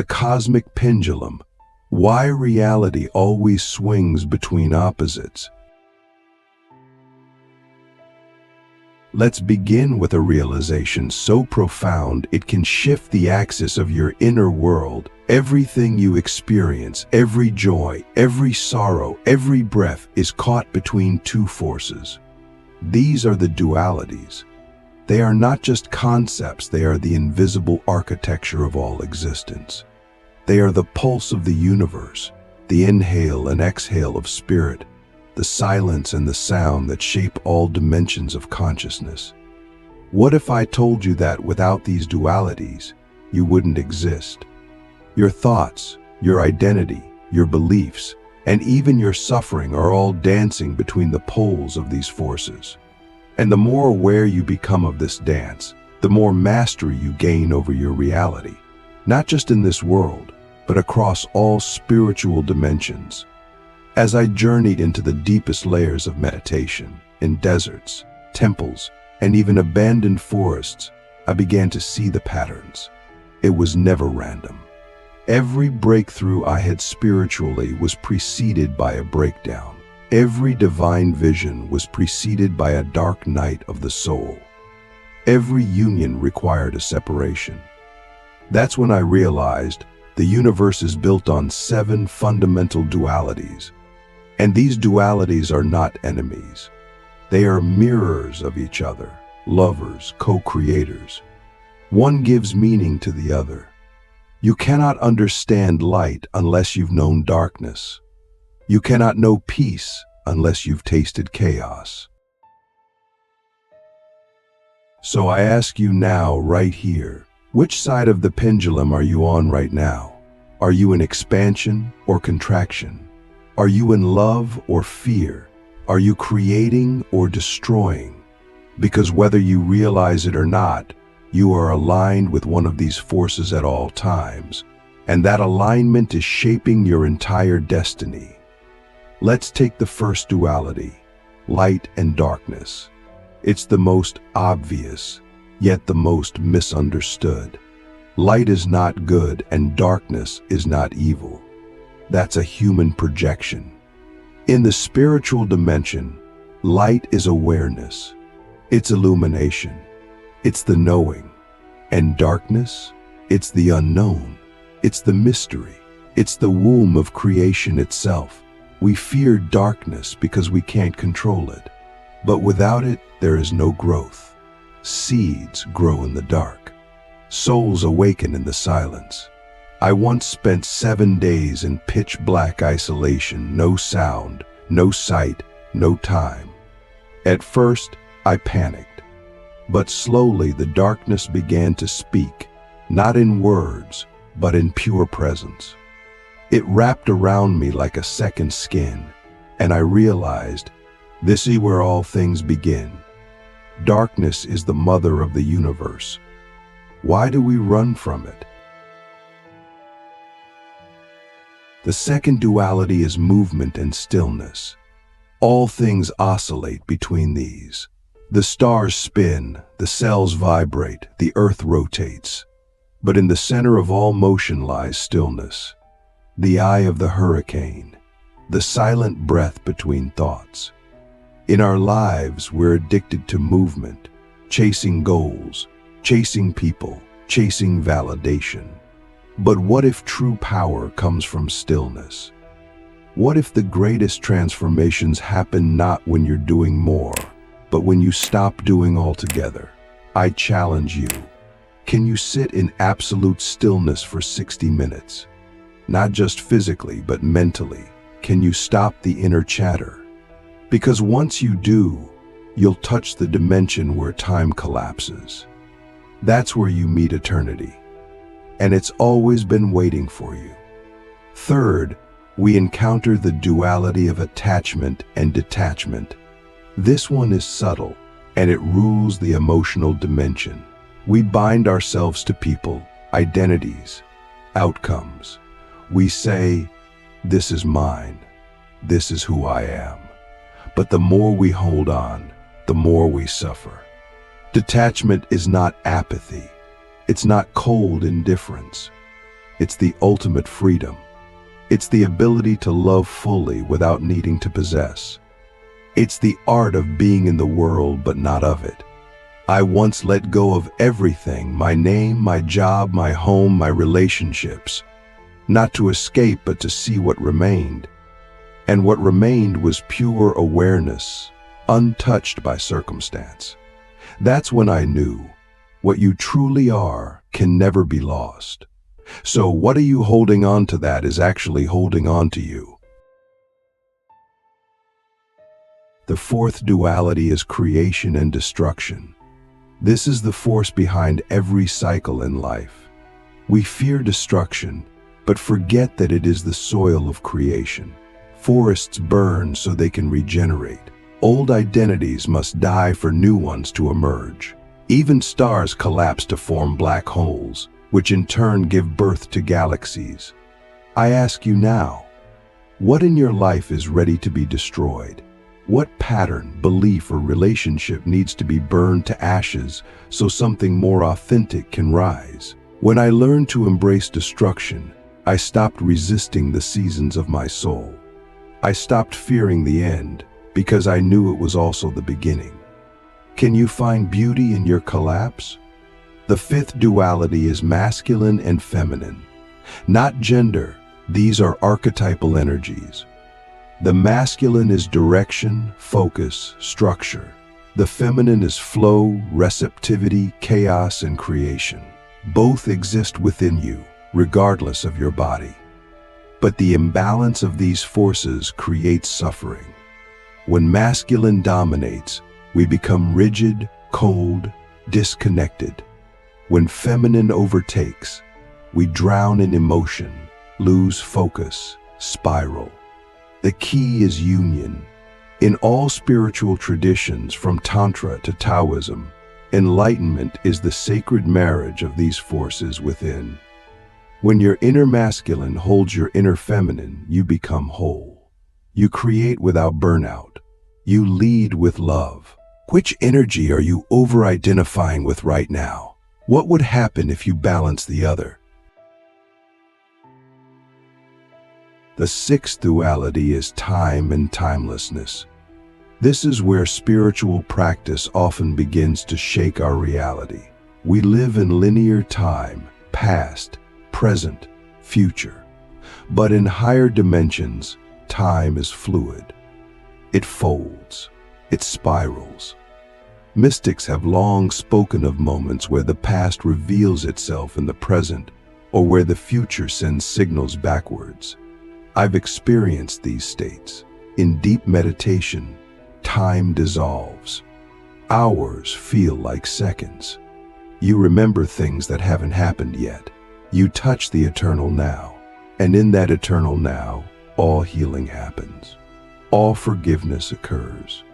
the cosmic pendulum, why reality always swings between opposites. Let's begin with a realization so profound it can shift the axis of your inner world. Everything you experience, every joy, every sorrow, every breath is caught between two forces. These are the dualities. They are not just concepts, they are the invisible architecture of all existence. They are the pulse of the universe, the inhale and exhale of spirit, the silence and the sound that shape all dimensions of consciousness. What if I told you that without these dualities, you wouldn't exist? Your thoughts, your identity, your beliefs, and even your suffering are all dancing between the poles of these forces. And the more aware you become of this dance, the more mastery you gain over your reality, not just in this world, but across all spiritual dimensions. As I journeyed into the deepest layers of meditation, in deserts, temples, and even abandoned forests, I began to see the patterns. It was never random. Every breakthrough I had spiritually was preceded by a breakdown. Every divine vision was preceded by a dark night of the soul. Every union required a separation. That's when I realized the universe is built on 7 fundamental dualities. And these dualities are not enemies. They are mirrors of each other, lovers, co-creators. One gives meaning to the other. You cannot understand light unless you've known darkness. You cannot know peace unless you've tasted chaos. So I ask you now, right here, which side of the pendulum are you on right now? Are you in expansion or contraction? Are you in love or fear? Are you creating or destroying? Because whether you realize it or not, you are aligned with one of these forces at all times, and that alignment is shaping your entire destiny. Let's take the first duality, light and darkness. It's the most obvious, yet the most misunderstood. Light is not good and darkness is not evil. That's a human projection. In the spiritual dimension, light is awareness. It's illumination. It's the knowing. And darkness, it's the unknown. It's the mystery. It's the womb of creation itself. We fear darkness because we can't control it. But without it, there is no growth. Seeds grow in the dark. Souls awaken in the silence. I once spent 7 days in pitch black isolation, no sound, no sight, no time. At first, I panicked. But slowly the darkness began to speak, not in words, but in pure presence. It wrapped around me like a second skin, and I realized this is where all things begin. Darkness is the mother of the universe. Why do we run from it? The second duality is movement and stillness. All things oscillate between these. The stars spin, the cells vibrate, the earth rotates. But in the center of all motion lies stillness, the eye of the hurricane, the silent breath between thoughts. In our lives, we're addicted to movement, chasing goals, chasing people, chasing validation. But what if true power comes from stillness? What if the greatest transformations happen not when you're doing more, but when you stop doing altogether? I challenge you. Can you sit in absolute stillness for 60 minutes? Not just physically, but mentally. Can you stop the inner chatter? Because once you do, you'll touch the dimension where time collapses. That's where you meet eternity. And it's always been waiting for you. Third, we encounter the duality of attachment and detachment. This one is subtle, and it rules the emotional dimension. We bind ourselves to people, identities, outcomes. We say, this is mine, this is who I am. But the more we hold on, the more we suffer. Detachment is not apathy. It's not cold indifference. It's the ultimate freedom. It's the ability to love fully without needing to possess. It's the art of being in the world but not of it. I once let go of everything, my name, my job, my home, my relationships, not to escape but to see what remained. And what remained was pure awareness, untouched by circumstance. That's when I knew what you truly are can never be lost. So what are you holding on to that is actually holding on to you? The fourth duality is creation and destruction. This is the force behind every cycle in life. We fear destruction, but forget that it is the soil of creation. Forests burn so they can regenerate. Old identities must die for new ones to emerge. Even stars collapse to form black holes, which in turn give birth to galaxies. I ask you now, what in your life is ready to be destroyed? What pattern, belief, or relationship needs to be burned to ashes so something more authentic can rise? When I learned to embrace destruction, I stopped resisting the seasons of my soul. I stopped fearing the end because I knew it was also the beginning. Can you find beauty in your collapse? The fifth duality is masculine and feminine. Not gender, these are archetypal energies. The masculine is direction, focus, structure. The feminine is flow, receptivity, chaos, and creation. Both exist within you, regardless of your body. But the imbalance of these forces creates suffering. When masculine dominates, we become rigid, cold, disconnected. When feminine overtakes, we drown in emotion, lose focus, spiral. The key is union. In all spiritual traditions, from Tantra to Taoism, enlightenment is the sacred marriage of these forces within. When your inner masculine holds your inner feminine, you become whole. You create without burnout. You lead with love. Which energy are you over-identifying with right now? What would happen if you balance the other? The sixth duality is time and timelessness. This is where spiritual practice often begins to shake our reality. We live in linear time, past, present, future. But in higher dimensions, time is fluid. It folds, it spirals. Mystics have long spoken of moments where the past reveals itself in the present, or where the future sends signals backwards. I've experienced these states. In deep meditation, time dissolves. Hours feel like seconds. You remember things that haven't happened yet. You touch the eternal now, and in that eternal now, all healing happens. All forgiveness occurs.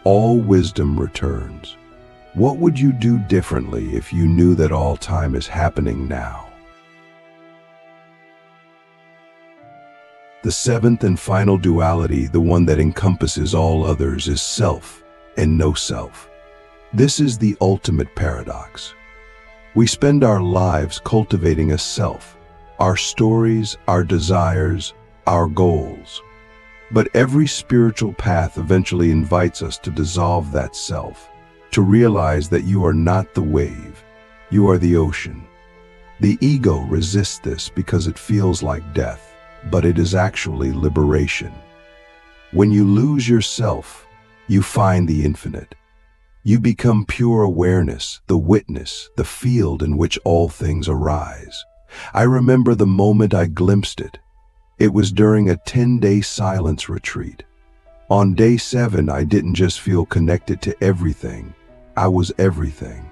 All wisdom returns. What would you do differently if you knew that all time is happening now? The seventh and final duality, the one that encompasses all others, is self and no self. This is the ultimate paradox. We spend our lives cultivating a self, our stories, our desires, our goals. But every spiritual path eventually invites us to dissolve that self, to realize that you are not the wave, you are the ocean. The ego resists this because it feels like death, but it is actually liberation. When you lose yourself, you find the infinite. You become pure awareness, the witness, the field in which all things arise. I remember the moment I glimpsed it. It was during a 10-day silence retreat. On day 7, I didn't just feel connected to everything. I was everything.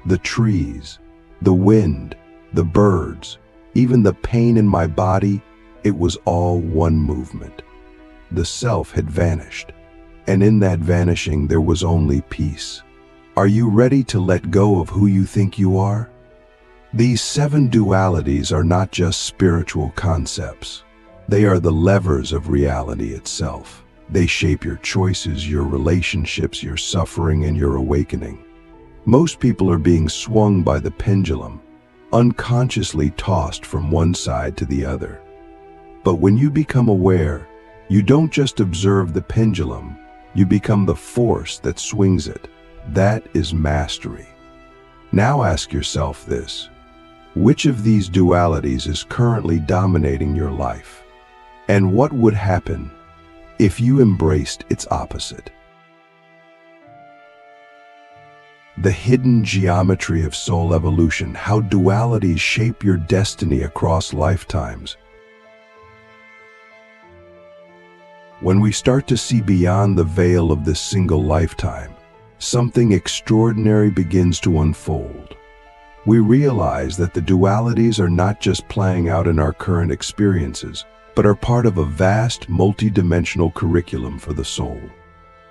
The trees, the wind, the birds, even the pain in my body, it was all one movement. The self had vanished, and in that vanishing there was only peace. Are you ready to let go of who you think you are? These 7 dualities are not just spiritual concepts. They are the levers of reality itself. They shape your choices, your relationships, your suffering, and your awakening. Most people are being swung by the pendulum. unconsciously tossed from one side to the other. But when you become aware, you don't just observe the pendulum, you become the force that swings it. That is mastery. Now ask yourself this: which of these dualities is currently dominating your life? And what would happen if you embraced its opposite? The hidden geometry of soul evolution, how dualities shape your destiny across lifetimes. When we start to see beyond the veil of this single lifetime, something extraordinary begins to unfold. We realize that the dualities are not just playing out in our current experiences, but are part of a vast, multi-dimensional curriculum for the soul.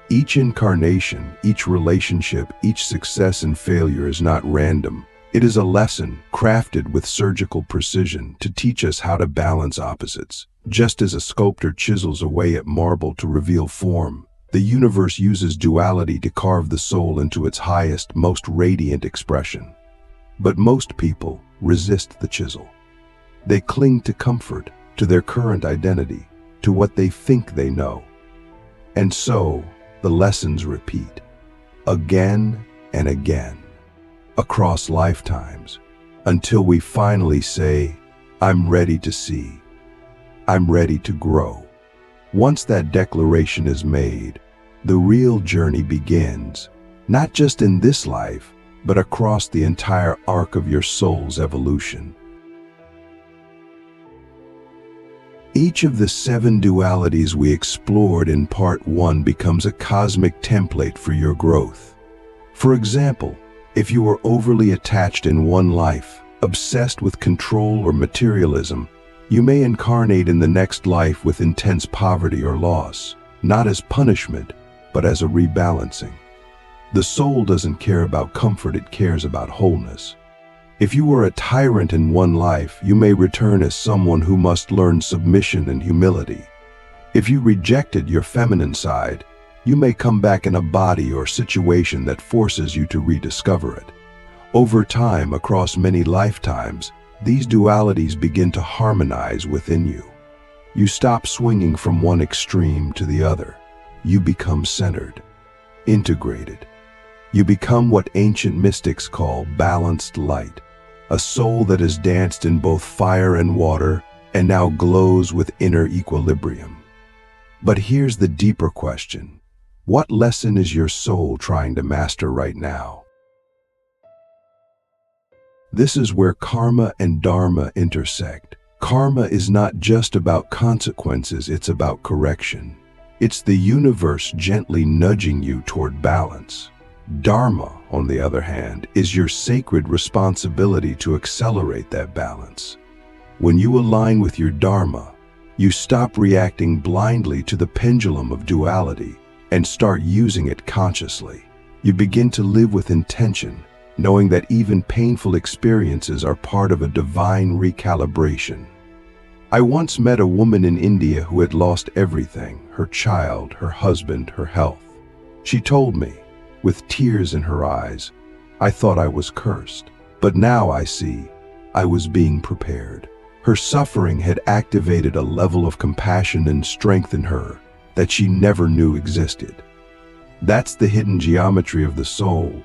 Each incarnation, each relationship, each success and failure is not random. It is a lesson crafted with surgical precision to teach us how to balance opposites. Just as a sculptor chisels away at marble to reveal form, the universe uses duality to carve the soul into its highest, most radiant expression. But most people resist the chisel. They cling to comfort, to their current identity, to what they think they know. And so, the lessons repeat, again and again, across lifetimes, until we finally say, I'm ready to see. I'm ready to grow. Once that declaration is made, the real journey begins, not just in this life, but across the entire arc of your soul's evolution. Each of the 7 dualities we explored in Part 1 becomes a cosmic template for your growth. For example, if you are overly attached in one life, obsessed with control or materialism, you may incarnate in the next life with intense poverty or loss, not as punishment, but as a rebalancing. The soul doesn't care about comfort, it cares about wholeness. If you were a tyrant in one life, you may return as someone who must learn submission and humility. If you rejected your feminine side, you may come back in a body or situation that forces you to rediscover it. Over time, across many lifetimes, these dualities begin to harmonize within you. You stop swinging from one extreme to the other. You become centered, integrated. You become what ancient mystics call balanced light. A soul that has danced in both fire and water and now glows with inner equilibrium. But here's the deeper question. What lesson is your soul trying to master right now? This is where karma and dharma intersect. Karma is not just about consequences, it's about correction. It's the universe gently nudging you toward balance. Dharma, on the other hand, is your sacred responsibility to accelerate that balance. When you align with your dharma, you stop reacting blindly to the pendulum of duality and start using it consciously. You begin to live with intention, knowing that even painful experiences are part of a divine recalibration. I once met a woman in India who had lost everything: her child, her husband, her health. She told me, with tears in her eyes, I thought I was cursed, but now I see I was being prepared. Her suffering had activated a level of compassion and strength in her that she never knew existed. That's the hidden geometry of the soul.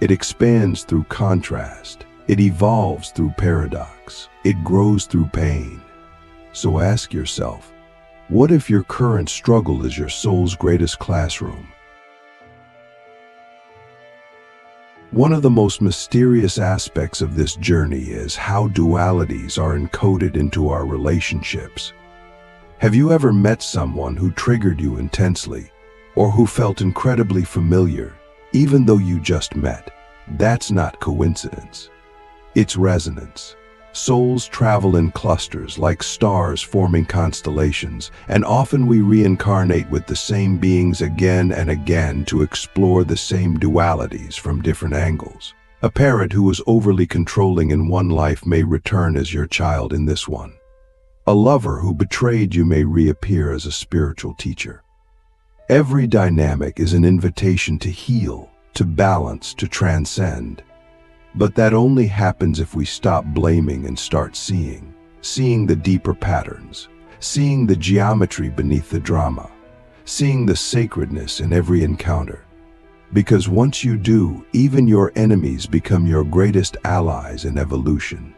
It expands through contrast. It evolves through paradox. It grows through pain. So ask yourself, what if your current struggle is your soul's greatest classroom? One of the most mysterious aspects of this journey is how dualities are encoded into our relationships. Have you ever met someone who triggered you intensely, or who felt incredibly familiar, even though you just met? That's not coincidence. It's resonance. Souls travel in clusters like stars forming constellations, and often we reincarnate with the same beings again and again to explore the same dualities from different angles. A parent who was overly controlling in one life may return as your child in this one. A lover who betrayed you may reappear as a spiritual teacher. Every dynamic is an invitation to heal, to balance, to transcend. But that only happens if we stop blaming and start seeing the deeper patterns, seeing the geometry beneath the drama, seeing the sacredness in every encounter. Because once you do, even your enemies become your greatest allies in evolution.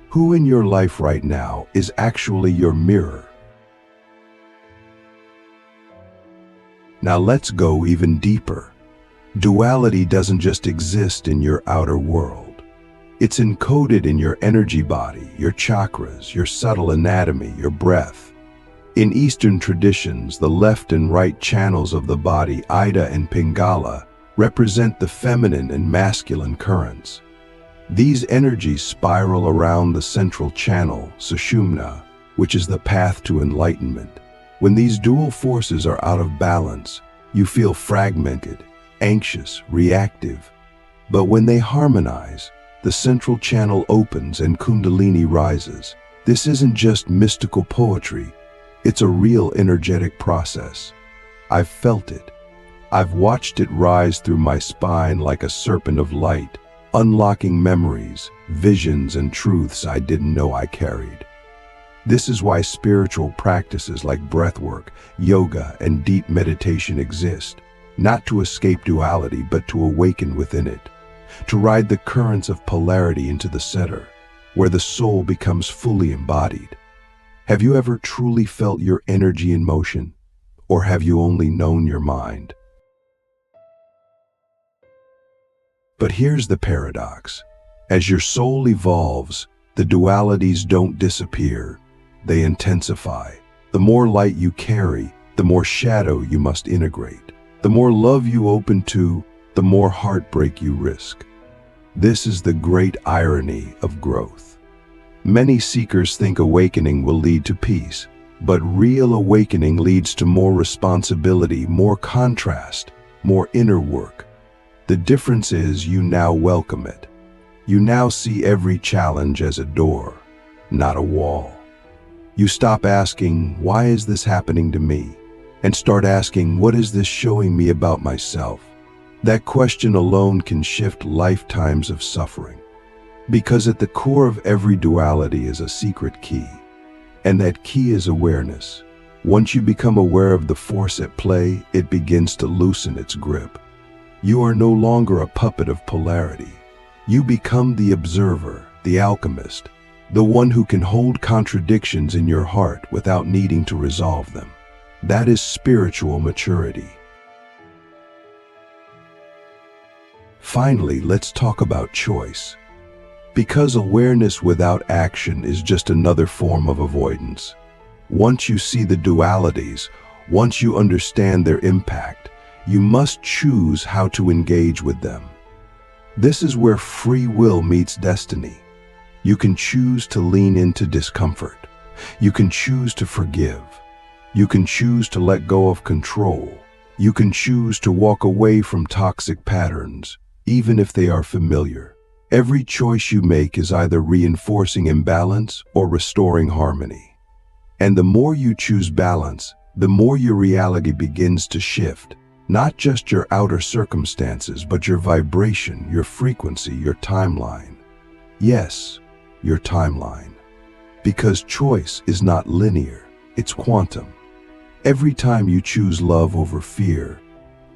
Who in your life right now is actually your mirror? Now let's go even deeper. Duality doesn't just exist in your outer world. It's encoded in your energy body, your chakras, your subtle anatomy, your breath. In Eastern traditions, the left and right channels of the body, Ida and Pingala, represent the feminine and masculine currents. These energies spiral around the central channel, Sushumna, which is the path to enlightenment. When these dual forces are out of balance, you feel fragmented, anxious, reactive. But when they harmonize, the central channel opens and Kundalini rises. This isn't just mystical poetry. It's a real energetic process. I've felt it. I've watched it rise through my spine like a serpent of light, unlocking memories, visions, and truths I didn't know I carried. This is why spiritual practices like breathwork, yoga, and deep meditation exist, not to escape duality, but to awaken within it, to ride the currents of polarity into the center, where the soul becomes fully embodied. Have you ever truly felt your energy in motion, or have you only known your mind? But here's the paradox. As your soul evolves, the dualities don't disappear. They intensify. The more light you carry, the more shadow you must integrate. The more love you open to, the more heartbreak you risk. This is the great irony of growth. Many seekers think awakening will lead to peace, but real awakening leads to more responsibility, more contrast, more inner work. The difference is you now welcome it. You now see every challenge as a door, not a wall. You stop asking, why is this happening to me? And start asking, what is this showing me about myself? That question alone can shift lifetimes of suffering. Because at the core of every duality is a secret key. And that key is awareness. Once you become aware of the force at play, it begins to loosen its grip. You are no longer a puppet of polarity. You become the observer, the alchemist, the one who can hold contradictions in your heart without needing to resolve them. That is spiritual maturity. Finally, let's talk about choice. Because awareness without action is just another form of avoidance. Once you see the dualities, once you understand their impact, you must choose how to engage with them. This is where free will meets destiny. You can choose to lean into discomfort. You can choose to forgive. You can choose to let go of control. You can choose to walk away from toxic patterns, even if they are familiar. Every choice you make is either reinforcing imbalance or restoring harmony. And the more you choose balance, the more your reality begins to shift. Not just your outer circumstances, but your vibration, your frequency, your timeline. Yes, your timeline. Because choice is not linear, it's quantum. Every time you choose love over fear,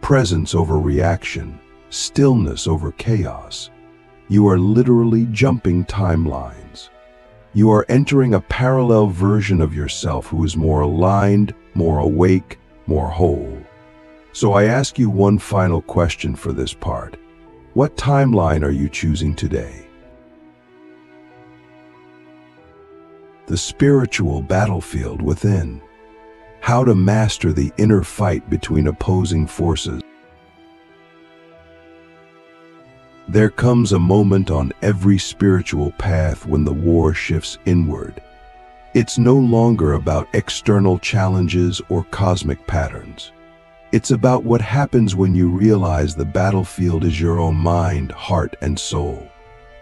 presence over reaction, stillness over chaos, you are literally jumping timelines. You are entering a parallel version of yourself who is more aligned, more awake, more whole. So I ask you one final question for this part. What timeline are you choosing today? The spiritual battlefield within. How to master the inner fight between opposing forces. There comes a moment on every spiritual path when the war shifts inward. It's no longer about external challenges or cosmic patterns. It's about what happens when you realize the battlefield is your own mind, heart, and soul.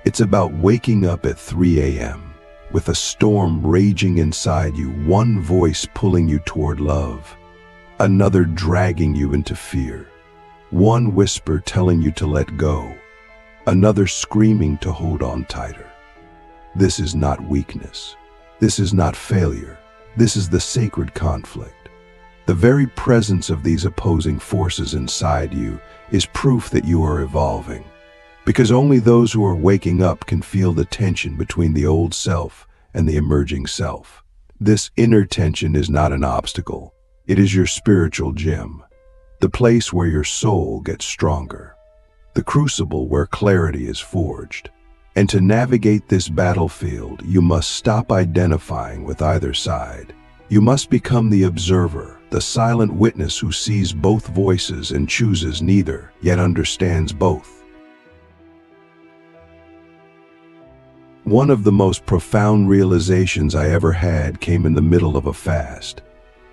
It's about waking up at 3 a.m. with a storm raging inside you, one voice pulling you toward love, another dragging you into fear, one whisper telling you to let go, another screaming to hold on tighter. This is not weakness. This is not failure. This is the sacred conflict. The very presence of these opposing forces inside you is proof that you are evolving, because only those who are waking up can feel the tension between the old self and the emerging self. This inner tension is not an obstacle. It is your spiritual gym, the place where your soul gets stronger, the crucible where clarity is forged. And to navigate this battlefield, you must stop identifying with either side. You must become the observer, the silent witness who sees both voices and chooses neither, yet understands both. One of the most profound realizations I ever had came in the middle of a fast.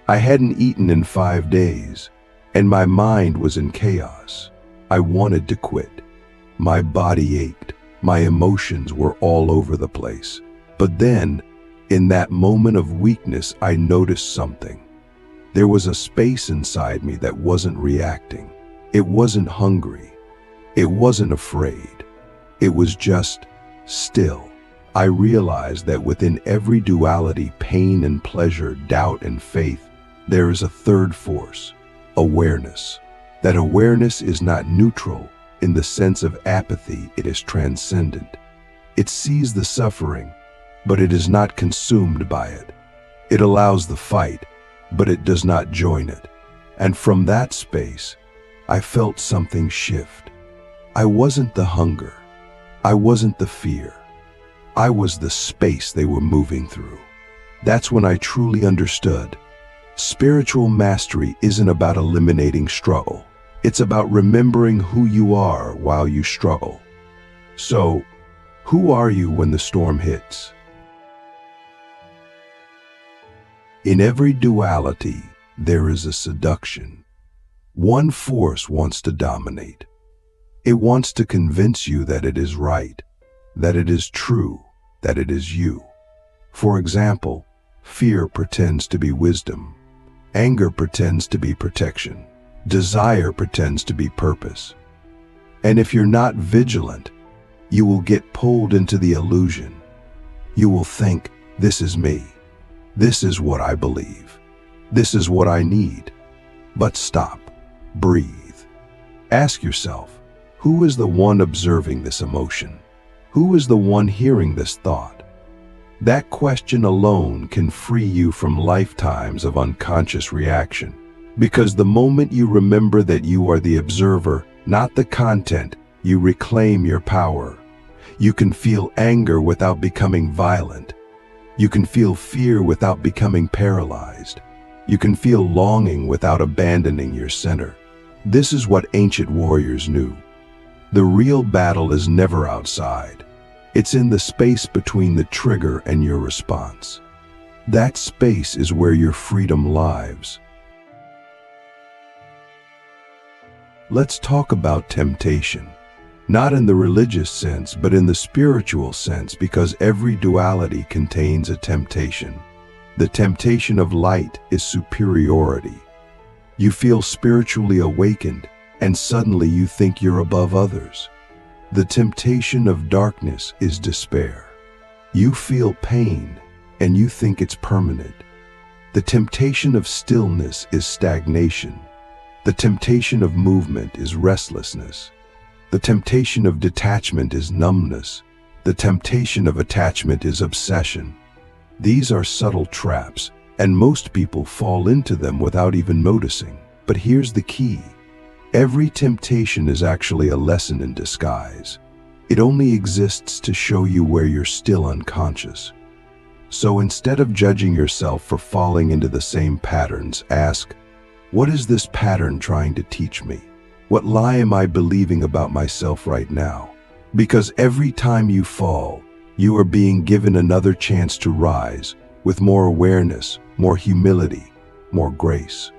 I hadn't eaten in 5 days, and my mind was in chaos. I wanted to quit. My body ached. My emotions were all over the place. But then, in that moment of weakness, I noticed something. There was a space inside me that wasn't reacting. It wasn't hungry. It wasn't afraid. It was just still. I realized that within every duality, pain and pleasure, doubt and faith, there is a third force, awareness. That awareness is not neutral in the sense of apathy, it is transcendent. It sees the suffering, but it is not consumed by it. It allows the fight, but it does not join it. And from that space, I felt something shift. I wasn't the hunger. I wasn't the fear. I was the space they were moving through. That's when I truly understood. Spiritual mastery isn't about eliminating struggle. It's about remembering who you are while you struggle. So, who are you when the storm hits? In every duality, there is a seduction. One force wants to dominate. It wants to convince you that it is right, that it is true, that it is you. For example, fear pretends to be wisdom. Anger pretends to be protection. Desire pretends to be purpose. And if you're not vigilant, you will get pulled into the illusion. You will think, this is me. This is what I believe. This is what I need. But stop. Breathe. Ask yourself, who is the one observing this emotion? Who is the one hearing this thought? That question alone can free you from lifetimes of unconscious reaction. Because the moment you remember that you are the observer, not the content, you reclaim your power. You can feel anger without becoming violent. You can feel fear without becoming paralyzed. You can feel longing without abandoning your center. This is what ancient warriors knew. The real battle is never outside. It's in the space between the trigger and your response. That space is where your freedom lives. Let's talk about temptation. Not in the religious sense, but in the spiritual sense, because every duality contains a temptation. The temptation of light is superiority. You feel spiritually awakened, and suddenly you think you're above others. The temptation of darkness is despair. You feel pain, and you think it's permanent. The temptation of stillness is stagnation. The temptation of movement is restlessness. The temptation of detachment is numbness. The temptation of attachment is obsession. These are subtle traps, and most people fall into them without even noticing. But here's the key. Every temptation is actually a lesson in disguise. It only exists to show you where you're still unconscious. So instead of judging yourself for falling into the same patterns, ask, what is this pattern trying to teach me? What lie am I believing about myself right now? Because every time you fall, you are being given another chance to rise with more awareness, more humility, more grace.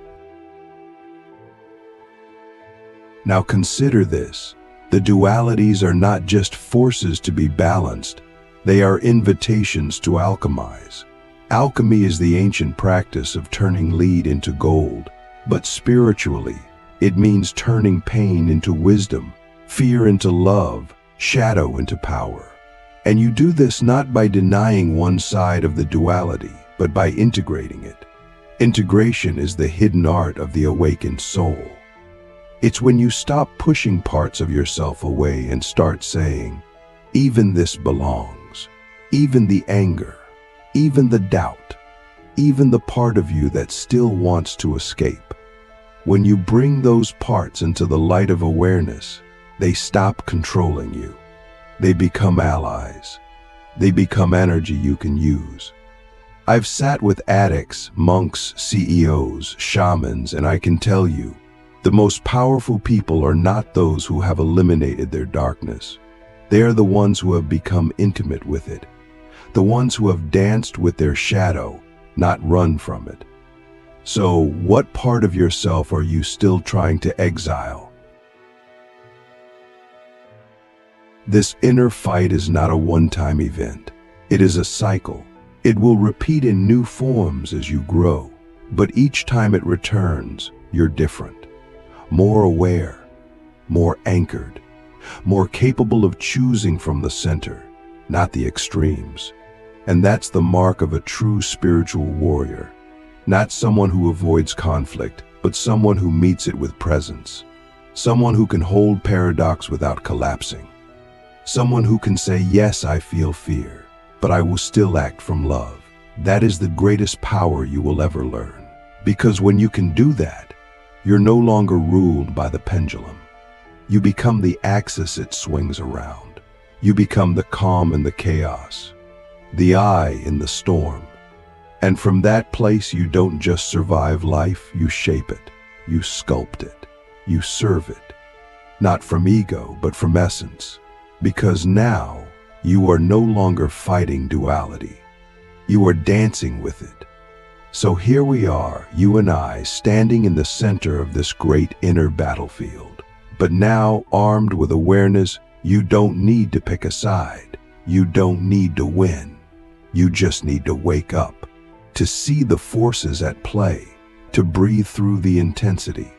Now consider this. The dualities are not just forces to be balanced. They are invitations to alchemize. Alchemy is the ancient practice of turning lead into gold. But spiritually, it means turning pain into wisdom, fear into love, shadow into power. And you do this not by denying one side of the duality, but by integrating it. Integration is the hidden art of the awakened soul. It's when you stop pushing parts of yourself away and start saying, even this belongs, even the anger, even the doubt, even the part of you that still wants to escape. When you bring those parts into the light of awareness, they stop controlling you. They become allies. They become energy you can use. I've sat with addicts, monks, CEOs, shamans, and I can tell you, the most powerful people are not those who have eliminated their darkness. They are the ones who have become intimate with it. The ones who have danced with their shadow, not run from it. So, what part of yourself are you still trying to exile? This inner fight is not a one-time event. It is a cycle. It will repeat in new forms as you grow, but each time it returns, you're different. More aware, more anchored, more capable of choosing from the center, not the extremes. And that's the mark of a true spiritual warrior. Not someone who avoids conflict, but someone who meets it with presence. Someone who can hold paradox without collapsing. Someone who can say, yes, I feel fear, but I will still act from love. That is the greatest power you will ever learn. Because when you can do that, you're no longer ruled by the pendulum. You become the axis it swings around. You become the calm in the chaos, the eye in the storm. And from that place, you don't just survive life, you shape it, you sculpt it, you serve it. Not from ego, but from essence. Because now, you are no longer fighting duality. You are dancing with it. So here we are, you and I, standing in the center of this great inner battlefield. But now, armed with awareness, you don't need to pick a side. You don't need to win. You just need to wake up, to see the forces at play, to breathe through the intensity,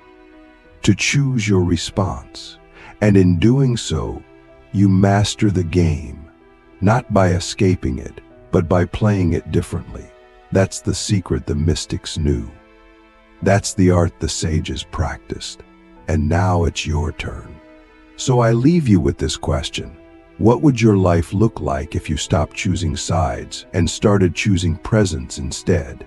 to choose your response. And in doing so, you master the game, not by escaping it, but by playing it differently. That's the secret the mystics knew. That's the art the sages practiced. And now it's your turn. So I leave you with this question. What would your life look like if you stopped choosing sides and started choosing presence instead?